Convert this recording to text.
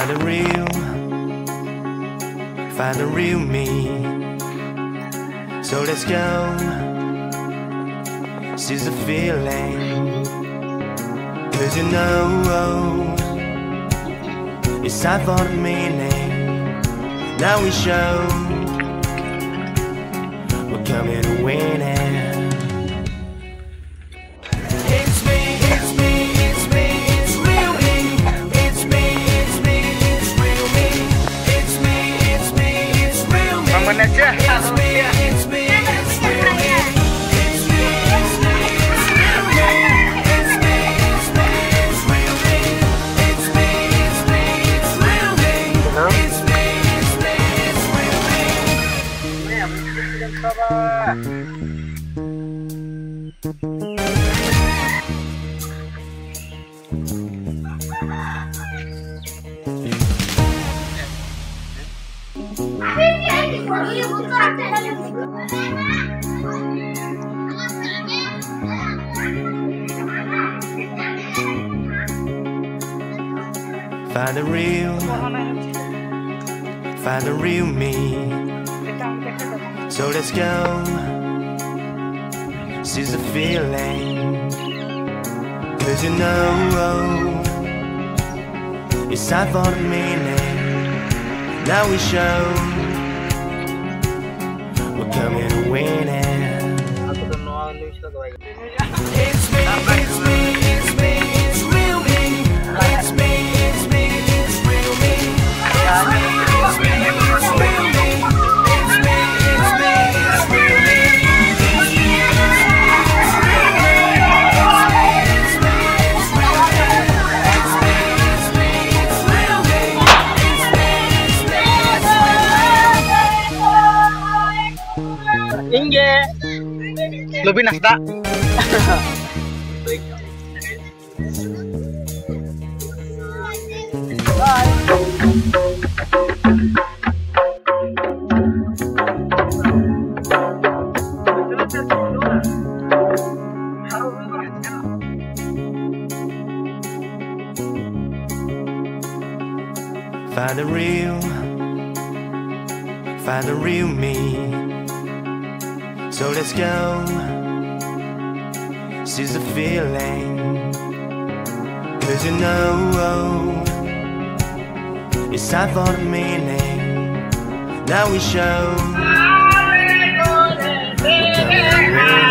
Find the real me. So let's go, seize the feeling. Cause you know, it's time for the meaning. Now we show, we're coming to win it. Find the real me. So let's go, seize the feeling. Cause you know, it's time for the meaning. Now we show, we're coming to win it. It's me, it's me, it's me, it's real me. It's me, it's me, it's real me. It's me, it's me, it's real me. It's me, it's me, it's real me. It's me, it's me, it's real me. It's me, it's me, it's real me. It's me, it's me, it's real me. Inge lebih nasda. Find the real me. So let's go, seize the feeling. Cause you know, it's time for the meaning. Now we show, we're coming to win.